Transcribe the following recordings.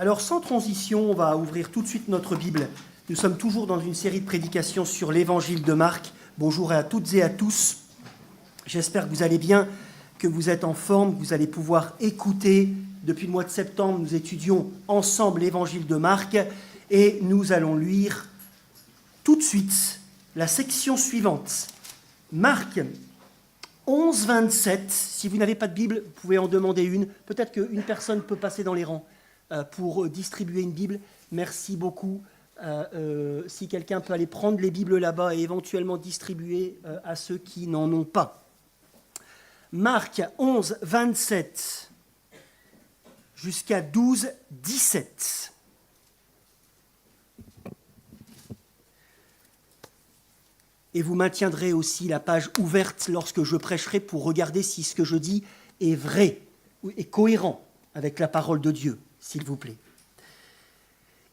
Alors, sans transition, on va ouvrir tout de suite notre Bible. Nous sommes toujours dans une série de prédications sur l'évangile de Marc. Bonjour à toutes et à tous. J'espère que vous allez bien, que vous êtes en forme, que vous allez pouvoir écouter. Depuis le mois de septembre, nous étudions ensemble l'évangile de Marc et nous allons lire tout de suite la section suivante. Marc 11, 27. Si vous n'avez pas de Bible, vous pouvez en demander une. Peut-être qu'une personne peut passer dans les rangs pour distribuer une Bible. Merci beaucoup. Si quelqu'un peut aller prendre les Bibles là-bas et éventuellement distribuer à ceux qui n'en ont pas. Marc 11, 27 jusqu'à 12, 17. Et vous maintiendrez aussi la page ouverte lorsque je prêcherai pour regarder si ce que je dis est vrai et cohérent avec la parole de Dieu, s'il vous plaît.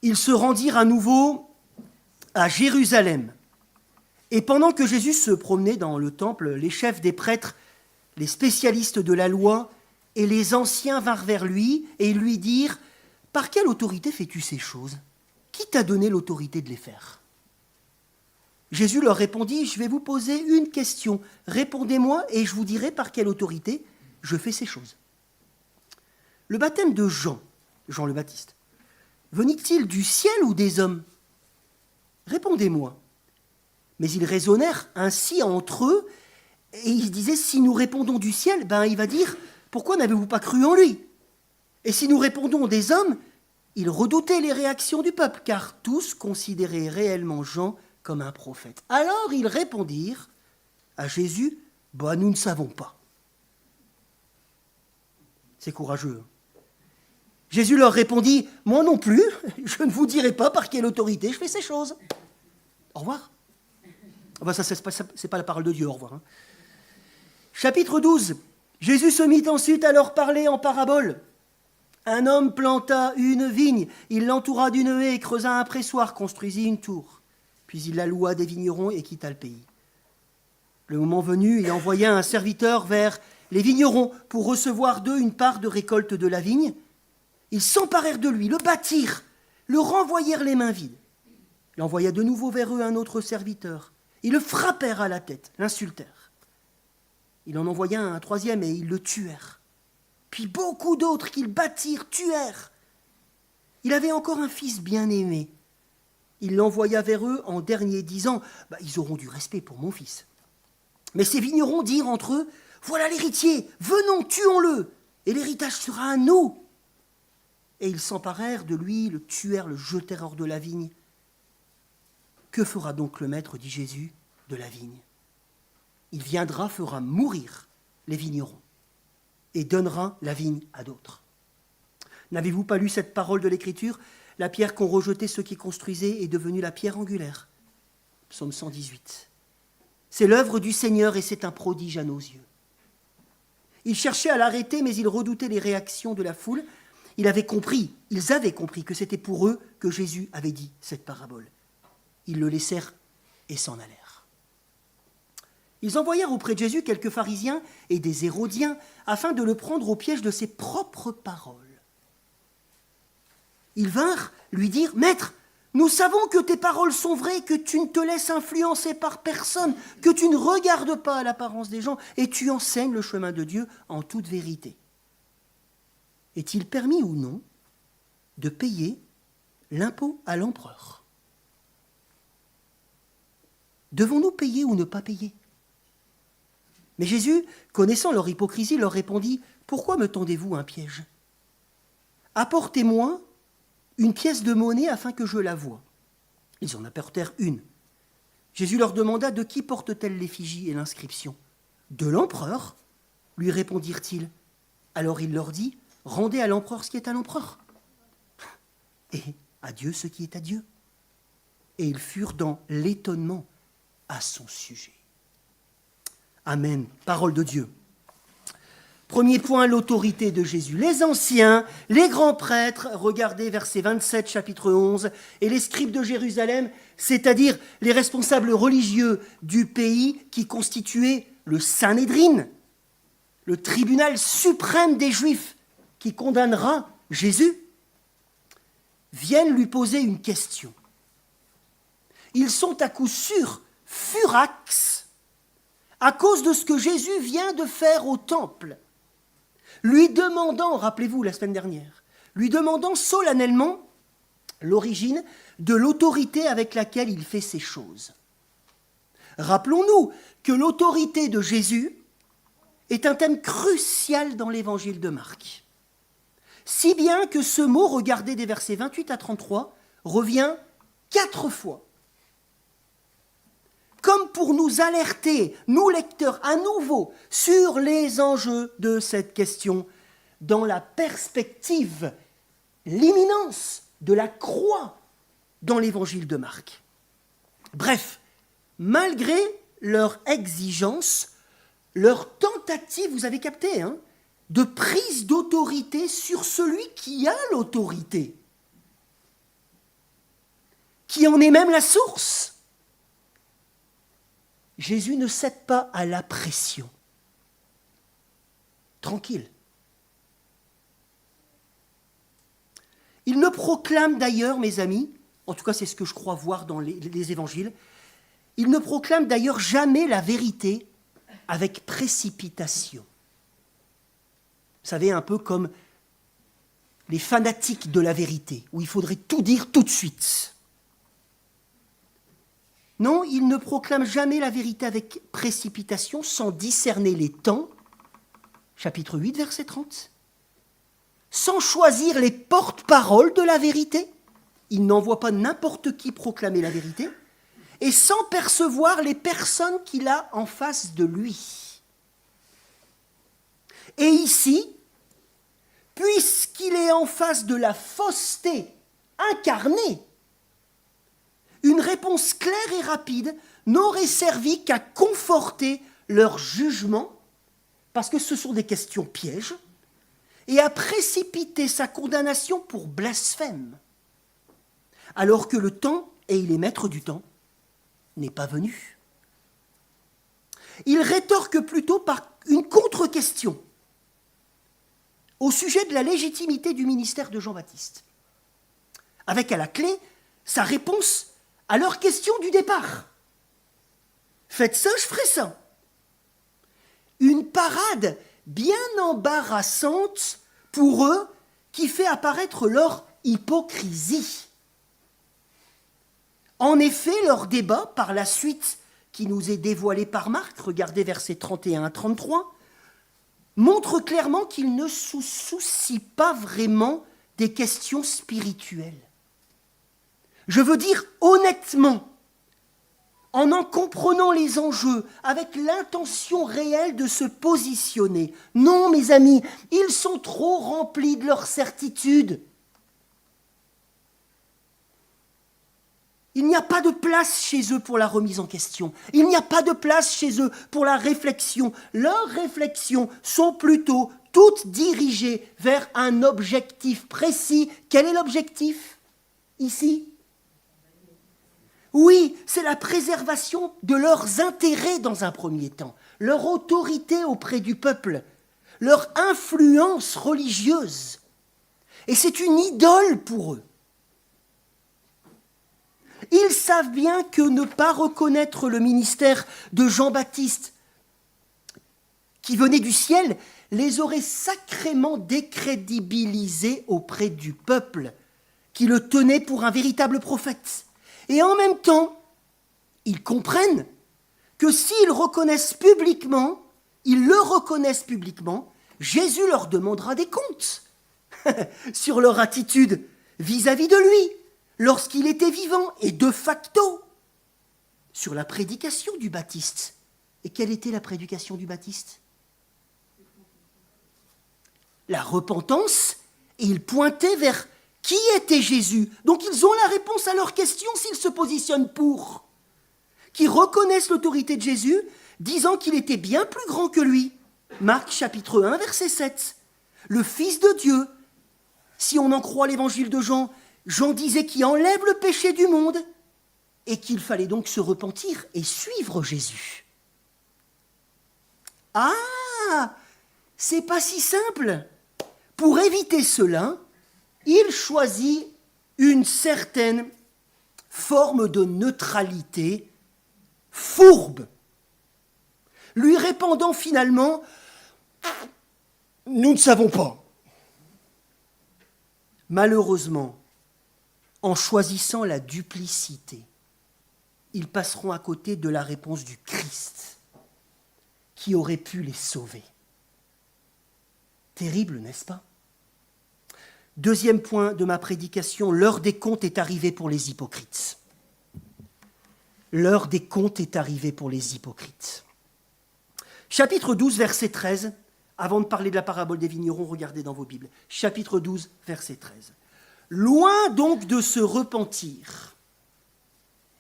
Ils se rendirent à nouveau à Jérusalem. Et pendant que Jésus se promenait dans le temple, les chefs des prêtres, les spécialistes de la loi et les anciens vinrent vers lui et lui dirent « Par quelle autorité fais-tu ces choses ? Qui t'a donné l'autorité de les faire ?» Jésus leur répondit « Je vais vous poser une question. Répondez-moi et je vous dirai par quelle autorité je fais ces choses. » Le baptême de Jean le Baptiste, venait-il du ciel ou des hommes ? Répondez-moi. Mais ils raisonnèrent ainsi entre eux, et ils disaient, si nous répondons du ciel, il va dire, pourquoi n'avez-vous pas cru en lui ? Et si nous répondons des hommes, ils redoutaient les réactions du peuple, car tous considéraient réellement Jean comme un prophète. Alors ils répondirent à Jésus, nous ne savons pas. C'est courageux. Jésus leur répondit, moi non plus, je ne vous dirai pas par quelle autorité je fais ces choses. Au revoir. Ça, c'est pas la parole de Dieu, au revoir. Chapitre 12. Jésus se mit ensuite à leur parler en parabole. Un homme planta une vigne, il l'entoura d'une haie et creusa un pressoir, construisit une tour. Puis il la loua des vignerons et quitta le pays. Le moment venu, il envoya un serviteur vers les vignerons pour recevoir d'eux une part de récolte de la vigne. Ils s'emparèrent de lui, le battirent, le renvoyèrent les mains vides. Il envoya de nouveau vers eux un autre serviteur. Ils le frappèrent à la tête, l'insultèrent. Il en envoya un troisième et ils le tuèrent. Puis beaucoup d'autres qu'ils battirent, tuèrent. Il avait encore un fils bien-aimé. Il l'envoya vers eux en dernier, disant « Ils auront du respect pour mon fils. » Mais ces vignerons dirent entre eux « Voilà l'héritier, venons, tuons-le, et l'héritage sera à nous. » Et ils s'emparèrent de lui, le tuèrent, le jetèrent hors de la vigne. Que fera donc le maître, dit Jésus, de la vigne ? Il viendra, fera mourir les vignerons et donnera la vigne à d'autres. N'avez-vous pas lu cette parole de l'Écriture ? La pierre qu'ont rejetée ceux qui construisaient est devenue la pierre angulaire. Psaume 118. C'est l'œuvre du Seigneur et c'est un prodige à nos yeux. Ils cherchaient à l'arrêter, mais ils redoutaient les réactions de la foule. Ils avaient compris que c'était pour eux que Jésus avait dit cette parabole. Ils le laissèrent et s'en allèrent. Ils envoyèrent auprès de Jésus quelques pharisiens et des hérodiens afin de le prendre au piège de ses propres paroles. Ils vinrent lui dire « Maître, nous savons que tes paroles sont vraies, que tu ne te laisses influencer par personne, que tu ne regardes pas à l'apparence des gens et tu enseignes le chemin de Dieu en toute vérité. Est-il permis ou non de payer l'impôt à l'empereur ? Devons-nous payer ou ne pas payer ? » Mais Jésus, connaissant leur hypocrisie, leur répondit « Pourquoi me tendez-vous un piège ? Apportez-moi une pièce de monnaie afin que je la voie. » Ils en apportèrent une. Jésus leur demanda « De qui porte-t-elle l'effigie et l'inscription ? » « De l'empereur, lui répondirent-ils. Alors il leur dit « Rendez à l'empereur ce qui est à l'empereur, et à Dieu ce qui est à Dieu. » Et ils furent dans l'étonnement à son sujet. Amen. Parole de Dieu. Premier point, l'autorité de Jésus. Les anciens, les grands prêtres, regardez verset 27, chapitre 11, et les scribes de Jérusalem, c'est-à-dire les responsables religieux du pays qui constituaient le Sanhédrin, le tribunal suprême des Juifs qui condamnera Jésus. viennent lui poser une question. Ils sont à coup sûr furax à cause de ce que Jésus vient de faire au temple, lui demandant, rappelez-vous la semaine dernière, lui demandant solennellement l'origine de l'autorité avec laquelle il fait ces choses. Rappelons-nous que l'autorité de Jésus est un thème crucial dans l'évangile de Marc. Si bien que ce mot, regardez des versets 28 à 33, revient 4 fois. Comme pour nous alerter, nous lecteurs, à nouveau, sur les enjeux de cette question, dans la perspective, l'imminence de la croix dans l'évangile de Marc. Bref, malgré leur exigence, leur tentative, vous avez capté, de prise d'autorité sur celui qui a l'autorité, qui en est même la source, Jésus ne cède pas à la pression. Tranquille. Il ne proclame d'ailleurs, mes amis, en tout cas c'est ce que je crois voir dans les évangiles, il ne proclame d'ailleurs jamais la vérité avec précipitation. Vous savez, un peu comme les fanatiques de la vérité, où il faudrait tout dire tout de suite. Non, il ne proclame jamais la vérité avec précipitation, sans discerner les temps, chapitre 8, verset 30, sans choisir les porte-paroles de la vérité, il n'envoie pas n'importe qui proclamer la vérité, et sans percevoir les personnes qu'il a en face de lui. Et ici, puisqu'il est en face de la fausseté incarnée, une réponse claire et rapide n'aurait servi qu'à conforter leur jugement, parce que ce sont des questions pièges, et à précipiter sa condamnation pour blasphème, alors que le temps, et il est maître du temps, n'est pas venu. Il rétorque plutôt par une contre-question au sujet de la légitimité du ministère de Jean-Baptiste, avec à la clé sa réponse à leur question du départ. Faites ça, je ferai ça. Une parade bien embarrassante pour eux qui fait apparaître leur hypocrisie. En effet, leur débat, par la suite qui nous est dévoilé par Marc, regardez versets 31 à 33, montre clairement qu'ils ne se soucient pas vraiment des questions spirituelles. Je veux dire honnêtement, en comprenant les enjeux, avec l'intention réelle de se positionner. Non, mes amis, ils sont trop remplis de leur certitude. Il n'y a pas de place chez eux pour la remise en question. Il n'y a pas de place chez eux pour la réflexion. Leurs réflexions sont plutôt toutes dirigées vers un objectif précis. Quel est l'objectif ici ? Oui, c'est la préservation de leurs intérêts dans un premier temps, leur autorité auprès du peuple, leur influence religieuse. Et c'est une idole pour eux. Ils savent bien que ne pas reconnaître le ministère de Jean-Baptiste, qui venait du ciel, les aurait sacrément décrédibilisés auprès du peuple, qui le tenait pour un véritable prophète. Et en même temps, ils comprennent que s'ils le reconnaissent publiquement, Jésus leur demandera des comptes sur leur attitude vis-à-vis de lui, lorsqu'il était vivant, et de facto, sur la prédication du Baptiste. Et quelle était la prédication du Baptiste ? La repentance, et ils pointaient vers qui était Jésus. Donc ils ont la réponse à leur question s'ils se positionnent pour. Qui reconnaissent l'autorité de Jésus, disant qu'il était bien plus grand que lui. Marc chapitre 1, verset 7. Le Fils de Dieu, si on en croit l'évangile de Jean, Jean disait qu'il enlève le péché du monde et qu'il fallait donc se repentir et suivre Jésus. Ah, c'est pas si simple. Pour éviter cela, il choisit une certaine forme de neutralité fourbe, lui répondant finalement « Nous ne savons pas ». Malheureusement, en choisissant la duplicité, ils passeront à côté de la réponse du Christ qui aurait pu les sauver. Terrible, n'est-ce pas? Deuxième point de ma prédication, l'heure des comptes est arrivée pour les hypocrites. L'heure des comptes est arrivée pour les hypocrites. Chapitre 12, verset 13, avant de parler de la parabole des vignerons, regardez dans vos Bibles. Chapitre 12, verset 13. Loin donc de se repentir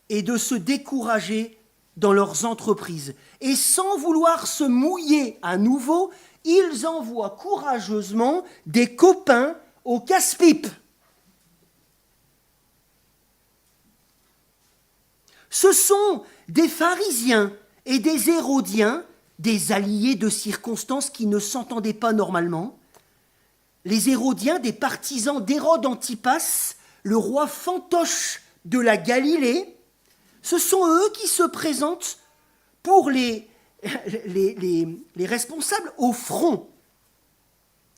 et de se décourager dans leurs entreprises, et sans vouloir se mouiller à nouveau, ils envoient courageusement des copains au casse-pipe. Ce sont des pharisiens et des hérodiens, des alliés de circonstances qui ne s'entendaient pas normalement. Les hérodiens, des partisans d'Hérode Antipas, le roi fantoche de la Galilée, ce sont eux qui se présentent pour les responsables au front,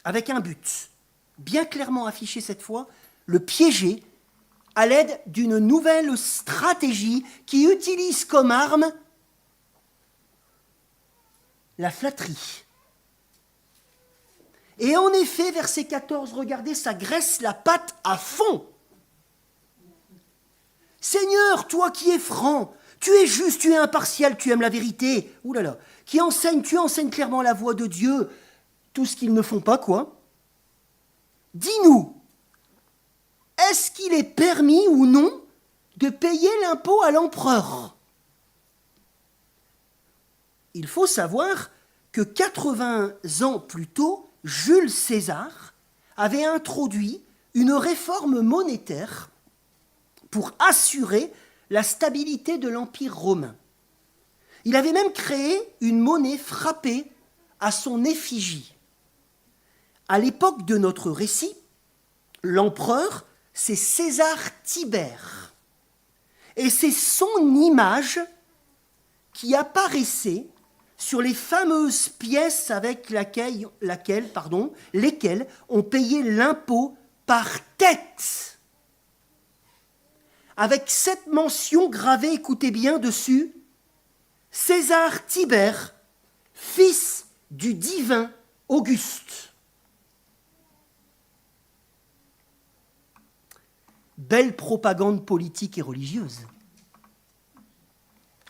avec un but, bien clairement affiché cette fois, le piéger à l'aide d'une nouvelle stratégie qui utilise comme arme la flatterie. Et en effet, verset 14, regardez, ça graisse la patte à fond. Seigneur, toi qui es franc, tu es juste, tu es impartial, tu aimes la vérité, oulala, tu enseignes clairement la voie de Dieu, tout ce qu'ils ne font pas, quoi. Dis-nous, est-ce qu'il est permis ou non de payer l'impôt à l'empereur? Il faut savoir que 80 ans plus tôt, Jules César avait introduit une réforme monétaire pour assurer la stabilité de l'Empire romain. Il avait même créé une monnaie frappée à son effigie. À l'époque de notre récit, l'empereur, c'est César Tibère. Et c'est son image qui apparaissait sur les fameuses pièces avec lesquelles on payait l'impôt par tête. Avec cette mention gravée, écoutez bien dessus, César Tibère, fils du divin Auguste. Belle propagande politique et religieuse.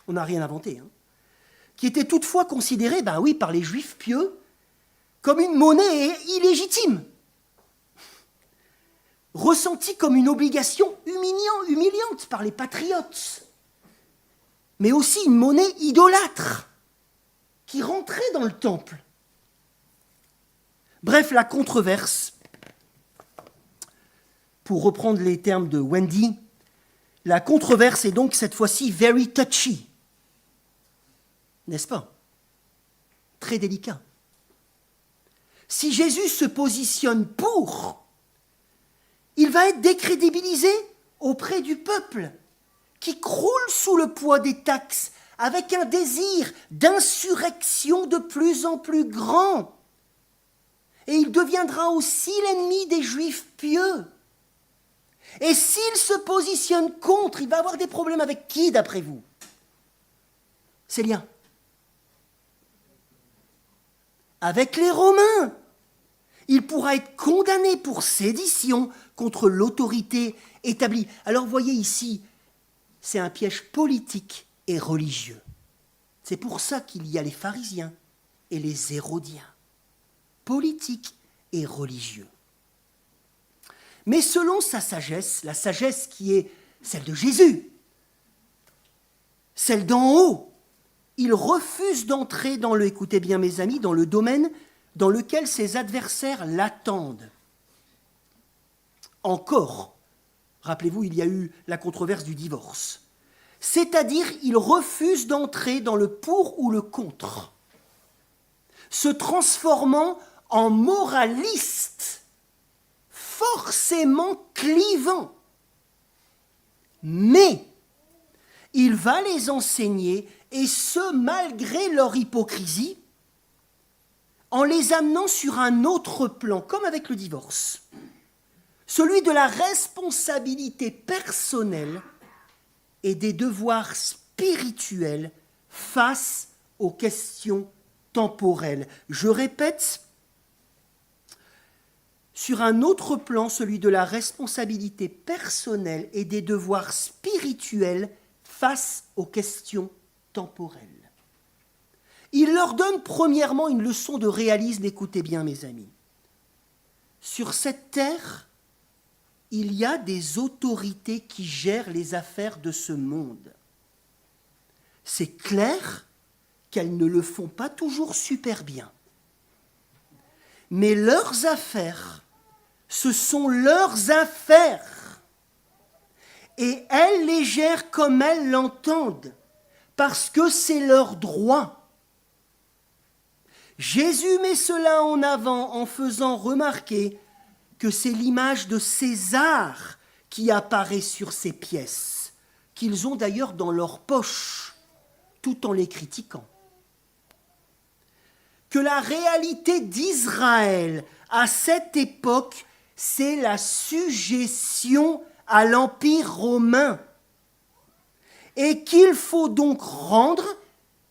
On n'a rien inventé, hein. Qui était toutefois considérée, par les Juifs pieux, comme une monnaie illégitime, ressentie comme une obligation humiliante par les patriotes, mais aussi une monnaie idolâtre qui rentrait dans le temple. Bref, la controverse, pour reprendre les termes de Wendy, la controverse est donc cette fois-ci very touchy. N'est-ce pas? Très délicat. Si Jésus se positionne pour, il va être décrédibilisé auprès du peuple qui croule sous le poids des taxes avec un désir d'insurrection de plus en plus grand. Et il deviendra aussi l'ennemi des Juifs pieux. Et s'il se positionne contre, il va avoir des problèmes avec qui, d'après vous? Célia? Avec les Romains. Il pourra être condamné pour sédition contre l'autorité établie. Alors voyez ici, c'est un piège politique et religieux. C'est pour ça qu'il y a les pharisiens et les hérodiens, politiques et religieux. Mais selon sa sagesse, la sagesse qui est celle de Jésus, celle d'en haut, il refuse d'entrer dans écoutez bien mes amis, dans le domaine dans lequel ses adversaires l'attendent. Encore, rappelez-vous, il y a eu la controverse du divorce. C'est-à-dire, il refuse d'entrer dans le pour ou le contre, se transformant en moraliste, forcément clivant Mais il va les enseigner, et ce, malgré leur hypocrisie, en les amenant sur un autre plan, comme avec le divorce, celui de la responsabilité personnelle et des devoirs spirituels face aux questions temporelles. Je répète, sur un autre plan, celui de la responsabilité personnelle et des devoirs spirituels face aux questions temporelles. Il leur donne premièrement une leçon de réalisme, écoutez bien mes amis. Sur cette terre, il y a des autorités qui gèrent les affaires de ce monde. C'est clair qu'elles ne le font pas toujours super bien. Mais leurs affaires, ce sont leurs affaires. Et elles les gèrent comme elles l'entendent, parce que c'est leur droit. Jésus met cela en avant en faisant remarquer que c'est l'image de César qui apparaît sur ces pièces, qu'ils ont d'ailleurs dans leur poche, tout en les critiquant. Que la réalité d'Israël à cette époque, c'est la sujétion à l'Empire romain. Et qu'il faut donc rendre,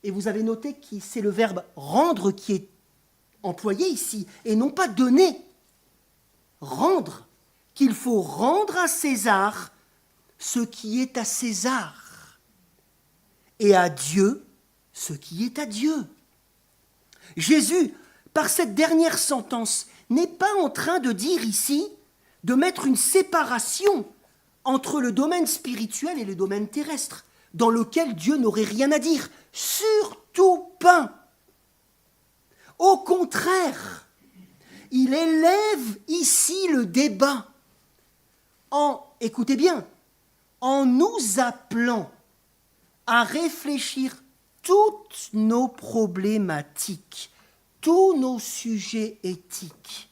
et vous avez noté que c'est le verbe rendre qui est employé ici, et non pas donner. Rendre, qu'il faut rendre à César ce qui est à César, et à Dieu ce qui est à Dieu. Jésus, par cette dernière sentence, n'est pas en train de dire ici, de mettre une séparation entre le domaine spirituel et le domaine terrestre, dans lequel Dieu n'aurait rien à dire. Surtout pas. Au contraire, il élève ici le débat écoutez bien, en nous appelant à réfléchir toutes nos problématiques, tous nos sujets éthiques,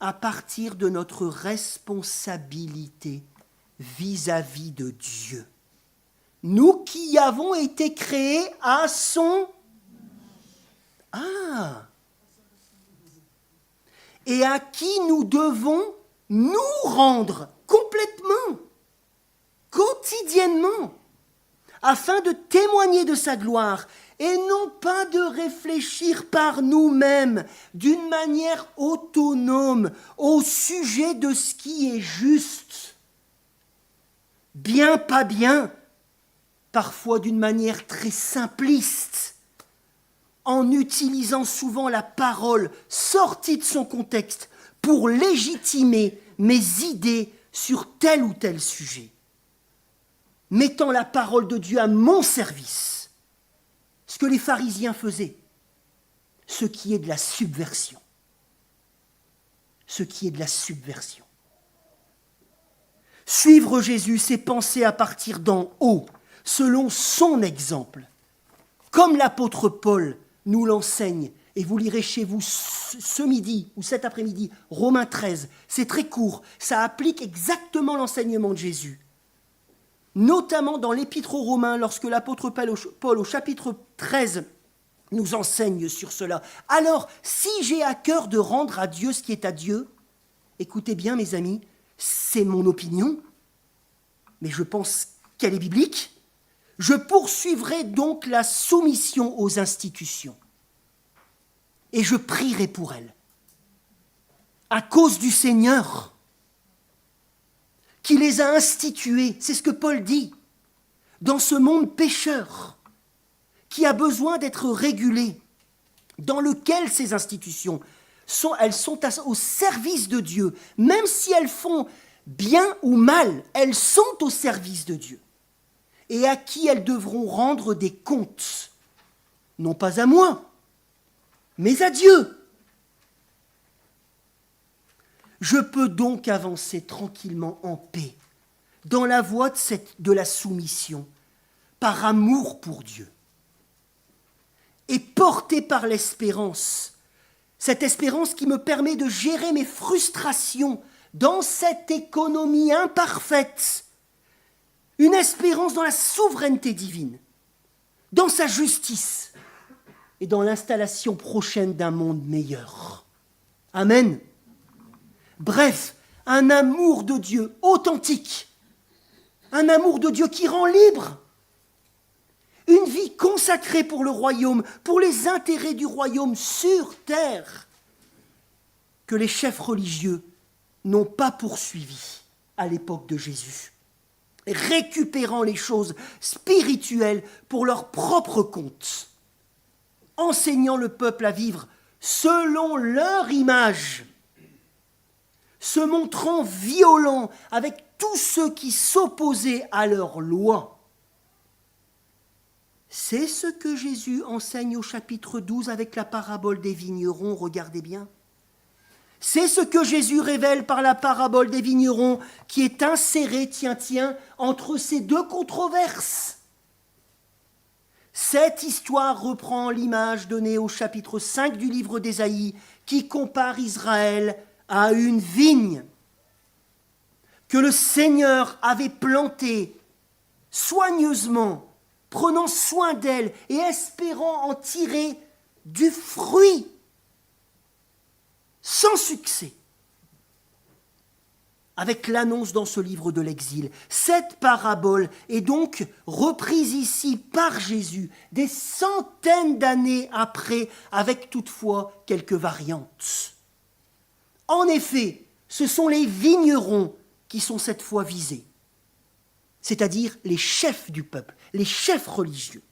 à partir de notre responsabilité vis-à-vis de Dieu. Nous qui avons été créés à son... Et à qui nous devons nous rendre complètement, quotidiennement, afin de témoigner de sa gloire, et non pas de réfléchir par nous-mêmes d'une manière autonome au sujet de ce qui est juste. Bien, pas bien, parfois d'une manière très simpliste, en utilisant souvent la parole sortie de son contexte pour légitimer mes idées sur tel ou tel sujet, mettant la parole de Dieu à mon service, ce que les pharisiens faisaient, ce qui est de la subversion. Ce qui est de la subversion. Suivre Jésus, c'est penser à partir d'en haut, selon son exemple, comme l'apôtre Paul nous l'enseigne, et vous lirez chez vous ce midi ou cet après-midi, Romains 13, c'est très court, ça applique exactement l'enseignement de Jésus. Notamment dans l'Épître aux Romains, lorsque l'apôtre Paul au chapitre 13 nous enseigne sur cela. Alors, si j'ai à cœur de rendre à Dieu ce qui est à Dieu, écoutez bien mes amis, c'est mon opinion, mais je pense qu'elle est biblique. Je poursuivrai donc la soumission aux institutions. Et je prierai pour elles. À cause du Seigneur, qui les a instituées, c'est ce que Paul dit, dans ce monde pécheur, qui a besoin d'être régulé, dans lequel ces institutions elles sont au service de Dieu, même si elles font bien ou mal, elles sont au service de Dieu, et à qui elles devront rendre des comptes, non pas à moi, mais à Dieu. Je peux donc avancer tranquillement en paix, dans la voie de la soumission, par amour pour Dieu, et porté par l'espérance, cette espérance qui me permet de gérer mes frustrations dans cette économie imparfaite une espérance dans la souveraineté divine, dans sa justice et dans l'installation prochaine d'un monde meilleur. Amen. Bref, un amour de Dieu authentique, un amour de Dieu qui rend libre, une vie consacrée pour le royaume, pour les intérêts du royaume sur terre, que les chefs religieux n'ont pas poursuivi à l'époque de Jésus, récupérant les choses spirituelles pour leur propre compte, enseignant le peuple à vivre selon leur image, se montrant violents avec tous ceux qui s'opposaient à leur loi. C'est ce que Jésus enseigne au chapitre 12 avec la parabole des vignerons, regardez bien. C'est ce que Jésus révèle par la parabole des vignerons qui est insérée, tiens, entre ces deux controverses. Cette histoire reprend l'image donnée au chapitre 5 du livre d'Ésaïe qui compare Israël à une vigne que le Seigneur avait plantée soigneusement, prenant soin d'elle et espérant en tirer du fruit. Sans succès, avec l'annonce dans ce livre de l'Exil. Cette parabole est donc reprise ici par Jésus, des centaines d'années après, avec toutefois quelques variantes. En effet, ce sont les vignerons qui sont cette fois visés, c'est-à-dire les chefs du peuple, les chefs religieux,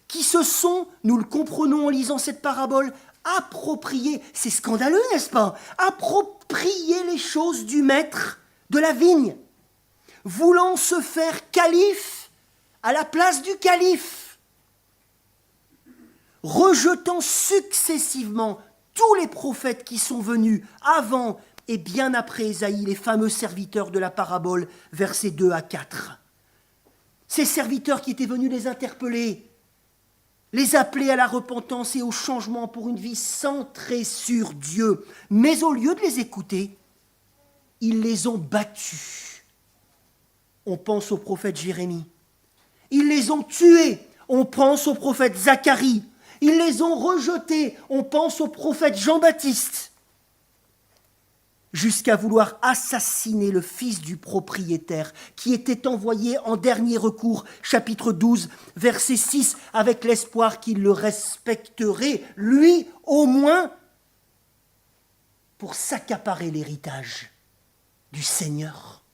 qui se sont, nous le comprenons en lisant cette parabole, approprier, c'est scandaleux, n'est-ce pas? Approprier les choses du maître de la vigne, voulant se faire calife à la place du calife, rejetant successivement tous les prophètes qui sont venus avant et bien après Ésaïe, les fameux serviteurs de la parabole, versets 2 à 4. Ces serviteurs qui étaient venus les interpeller, les appeler à la repentance et au changement pour une vie centrée sur Dieu. Mais au lieu de les écouter, ils les ont battus. On pense au prophète Jérémie. Ils les ont tués. On pense au prophète Zacharie. Ils les ont rejetés. On pense au prophète Jean-Baptiste. Jusqu'à vouloir assassiner le fils du propriétaire qui était envoyé en dernier recours, chapitre 12, verset 6, avec l'espoir qu'il le respecterait, lui au moins, pour s'accaparer l'héritage du Seigneur.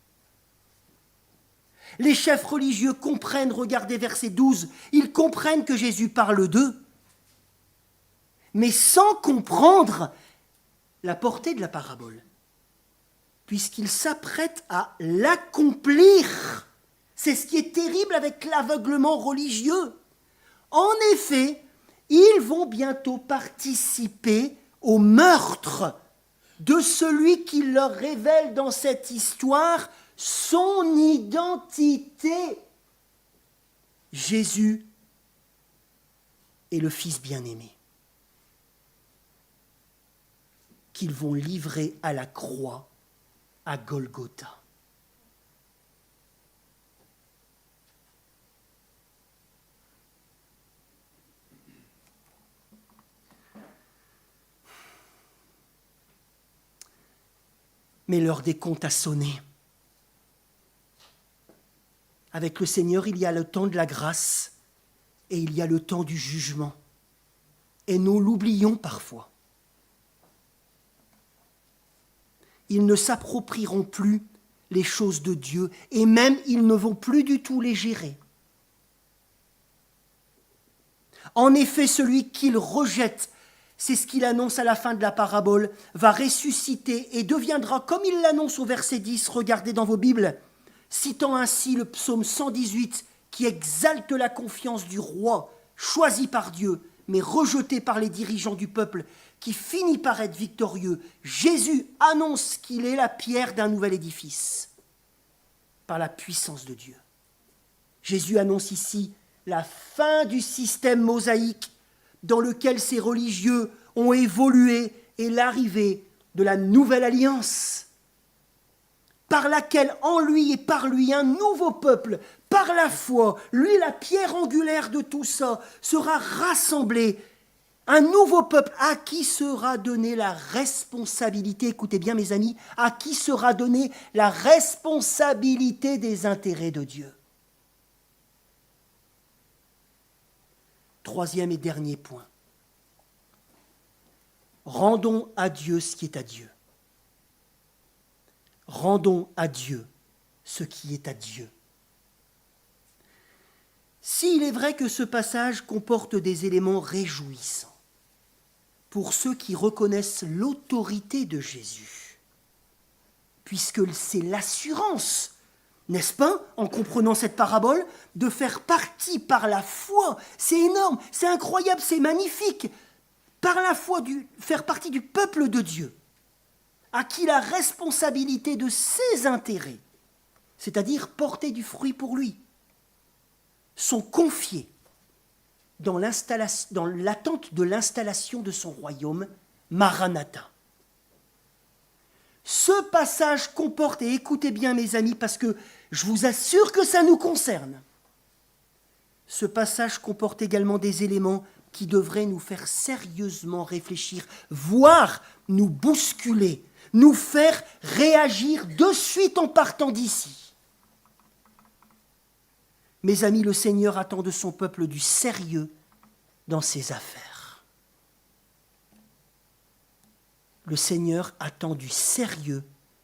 Les chefs religieux comprennent, regardez verset 12, ils comprennent que Jésus parle d'eux, mais sans comprendre la portée de la parabole, puisqu'il s'apprête à l'accomplir. C'est ce qui est terrible avec l'aveuglement religieux. En effet, ils vont bientôt participer au meurtre de celui qui leur révèle dans cette histoire son identité. Jésus est le Fils bien-aimé, qu'ils vont livrer à la croix à Golgotha. Mais l'heure des comptes a sonné. Avec le Seigneur, il y a le temps de la grâce et il y a le temps du jugement. Et nous l'oublions parfois. Ils ne s'approprieront plus les choses de Dieu et même ils ne vont plus du tout les gérer. En effet, celui qu'ils rejettent, c'est ce qu'il annonce à la fin de la parabole, va ressusciter et deviendra, comme il l'annonce au verset 10, regardez dans vos Bibles, citant ainsi le psaume 118 qui exalte la confiance du roi, choisi par Dieu, mais rejeté par les dirigeants du peuple, qui finit par être victorieux. Jésus annonce qu'il est la pierre d'un nouvel édifice, par la puissance de Dieu. Jésus annonce ici la fin du système mosaïque dans lequel ces religieux ont évolué et l'arrivée de la nouvelle alliance. par laquelle en lui et par lui un nouveau peuple, par la foi, lui la pierre angulaire de tout ça, sera rassemblé. Un nouveau peuple à qui sera donnée la responsabilité, écoutez bien mes amis, à qui sera donnée la responsabilité des intérêts de Dieu. Troisième et dernier point. Rendons à Dieu ce qui est à Dieu. Rendons à Dieu ce qui est à Dieu. S'il est vrai que ce passage comporte des éléments réjouissants pour ceux qui reconnaissent l'autorité de Jésus, puisque c'est l'assurance, n'est-ce pas, en comprenant cette parabole, de faire partie par la foi. C'est énorme, c'est incroyable, c'est magnifique. Par la foi, faire partie du peuple de Dieu, à qui la responsabilité de ses intérêts, c'est-à-dire porter du fruit pour lui, sont confiés dans l'attente de l'installation de son royaume, Maranatha. Ce passage comporte, et écoutez bien mes amis, parce que je vous assure que ça nous concerne, ce passage comporte également des éléments qui devraient nous faire sérieusement réfléchir, voire nous bousculer, nous faire réagir de suite en partant d'ici. Mes amis, le Seigneur attend de son peuple du sérieux dans ses affaires. Le Seigneur attend du sérieux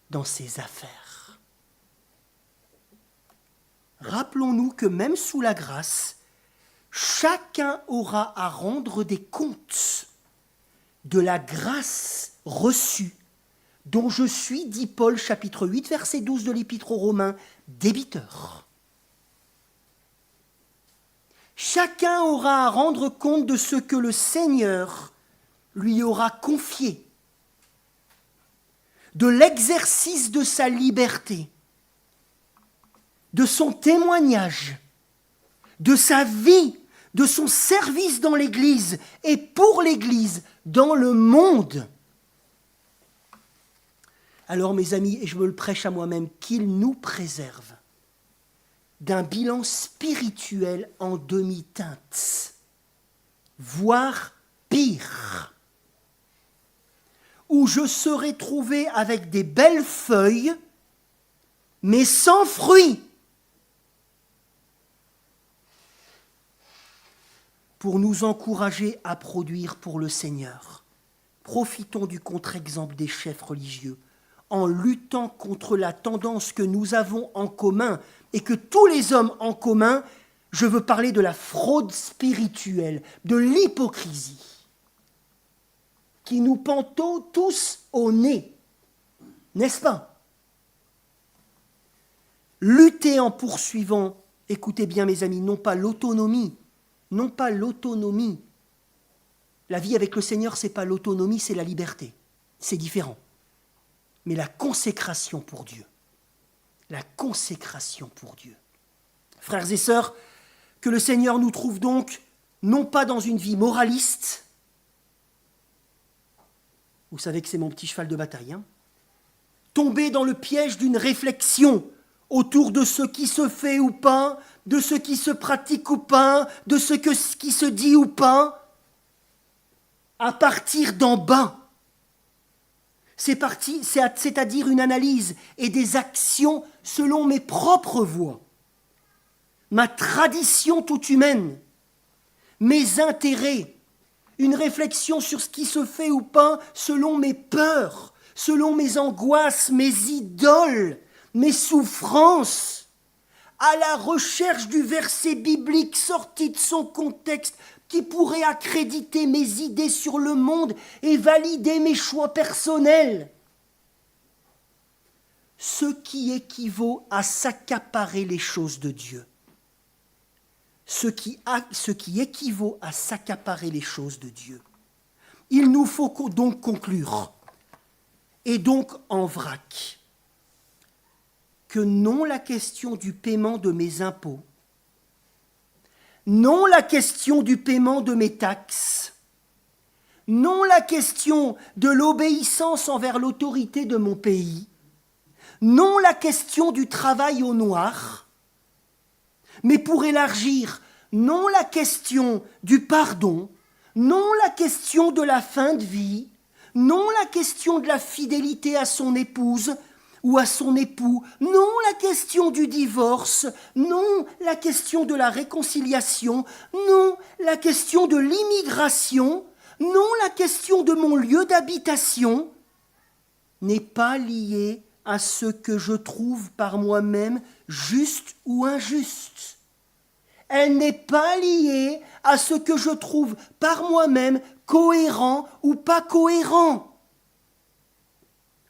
dans ses affaires. Rappelons-nous que même sous la grâce, chacun aura à rendre des comptes de la grâce reçue, dont je suis, dit Paul, chapitre 8, verset 12 de l'Épître aux Romains, débiteur. Chacun aura à rendre compte de ce que le Seigneur lui aura confié, de l'exercice de sa liberté, de son témoignage, de sa vie, de son service dans l'Église et pour l'Église, dans le monde. Alors mes amis, et je me le prêche à moi-même, qu'il nous préserve d'un bilan spirituel en demi-teinte, voire pire, où je serai trouvé avec des belles feuilles, mais sans fruits. Pour nous encourager à produire pour le Seigneur, profitons du contre-exemple des chefs religieux, en luttant contre la tendance que nous avons en commun et que tous les hommes en commun, je veux parler de la fraude spirituelle, de l'hypocrisie, qui nous pend tous au nez, n'est-ce pas? Lutter en poursuivant, écoutez bien mes amis, non pas l'autonomie. La vie avec le Seigneur, ce n'est pas l'autonomie, c'est la liberté. C'est différent. Mais la consécration pour Dieu. La consécration pour Dieu. Frères et sœurs, que le Seigneur nous trouve donc, non pas dans une vie moraliste, vous savez que c'est mon petit cheval de bataille, hein, tomber dans le piège d'une réflexion autour de ce qui se fait ou pas, de ce qui se pratique ou pas, de ce qui se dit ou pas, à partir d'en bas. C'est-à-dire une analyse et des actions selon mes propres voies, ma tradition toute humaine, mes intérêts, une réflexion sur ce qui se fait ou pas selon mes peurs, selon mes angoisses, mes idoles, mes souffrances, à la recherche du verset biblique sorti de son contexte qui pourrait accréditer mes idées sur le monde et valider mes choix personnels. Ce qui équivaut à s'accaparer les choses de Dieu. Ce qui équivaut à s'accaparer les choses de Dieu. Il nous faut donc conclure, et donc en vrac, que non la question du paiement de mes impôts, non la question du paiement de mes taxes, non la question de l'obéissance envers l'autorité de mon pays, non la question du travail au noir, mais pour élargir non la question du pardon, non la question de la fin de vie, non la question de la fidélité à son épouse ou à son époux, non la question du divorce, non la question de la réconciliation, non la question de l'immigration, non la question de mon lieu d'habitation, n'est pas liée à ce que je trouve par moi-même juste ou injuste. Elle n'est pas liée à ce que je trouve par moi-même cohérent ou pas cohérent.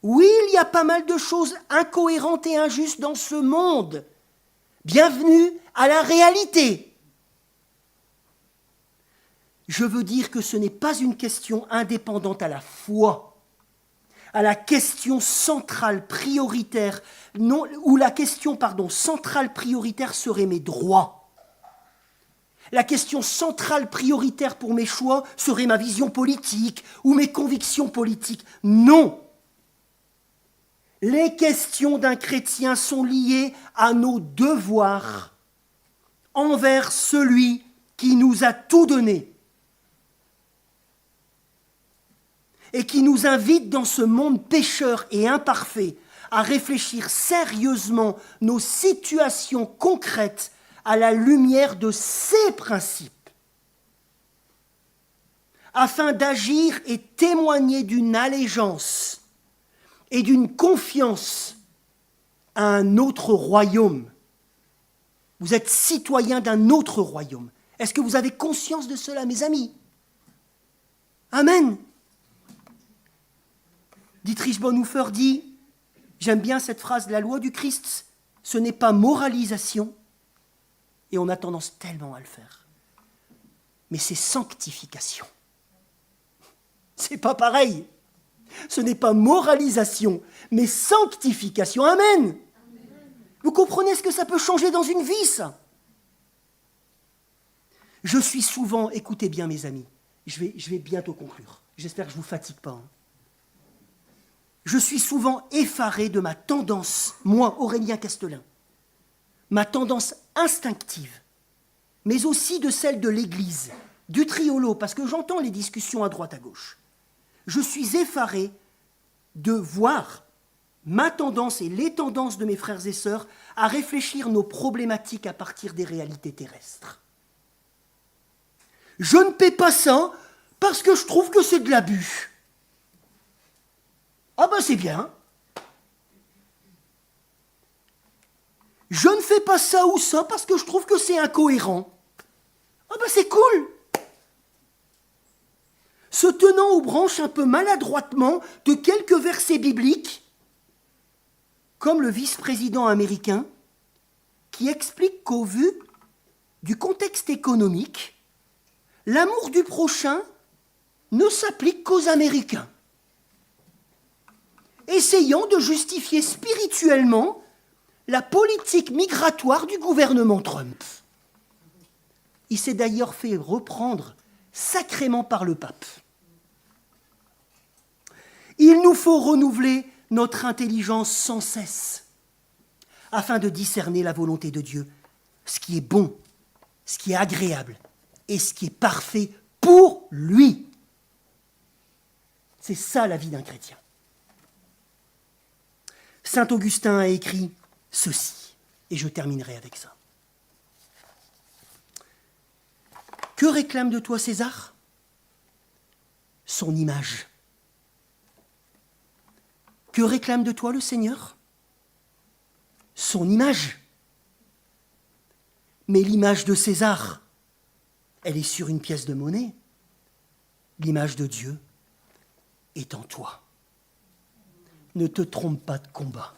Oui, il y a pas mal de choses incohérentes et injustes dans ce monde. Bienvenue à la réalité. Je veux dire que ce n'est pas une question indépendante à la foi, à la question centrale prioritaire, non, où la question centrale prioritaire serait mes droits. La question centrale prioritaire pour mes choix serait ma vision politique ou mes convictions politiques. Non. Les questions d'un chrétien sont liées à nos devoirs envers celui qui nous a tout donné et qui nous invite dans ce monde pécheur et imparfait à réfléchir sérieusement nos situations concrètes à la lumière de ces principes, afin d'agir et témoigner d'une allégeance et d'une confiance à un autre royaume. Vous êtes citoyens d'un autre royaume. Est-ce que vous avez conscience de cela, mes amis? Amen. Dietrich Bonhoeffer dit, j'aime bien cette phrase, la loi du Christ, ce n'est pas moralisation, et on a tendance tellement à le faire, mais c'est sanctification. C'est pas pareil. Ce n'est pas moralisation, mais sanctification. Amen. Vous comprenez ce que ça peut changer dans une vie, ça? Je suis souvent, écoutez bien mes amis, je vais bientôt conclure, j'espère que je ne vous fatigue pas. Je suis souvent effaré de ma tendance, moi, Aurélien Castelin, ma tendance instinctive, mais aussi de celle de l'Église, du triolo, parce que j'entends les discussions à droite à gauche. Je suis effaré de voir ma tendance et les tendances de mes frères et sœurs à réfléchir nos problématiques à partir des réalités terrestres. Je ne paie pas ça parce que je trouve que c'est de l'abus. Ah ben c'est bien. Je ne fais pas ça ou ça parce que je trouve que c'est incohérent. Ah ben c'est cool. Se tenant aux branches un peu maladroitement de quelques versets bibliques, comme le vice-président américain, qui explique qu'au vu du contexte économique, l'amour du prochain ne s'applique qu'aux Américains, essayant de justifier spirituellement la politique migratoire du gouvernement Trump. Il s'est d'ailleurs fait reprendre sacrément par le pape. Il nous faut renouveler notre intelligence sans cesse afin de discerner la volonté de Dieu, ce qui est bon, ce qui est agréable et ce qui est parfait pour lui. C'est ça la vie d'un chrétien. Saint Augustin a écrit ceci, et je terminerai avec ça. Que réclame de toi César? Son image. Que réclame de toi le Seigneur? Son image. Mais l'image de César, elle est sur une pièce de monnaie. L'image de Dieu est en toi. Ne te trompe pas de combat.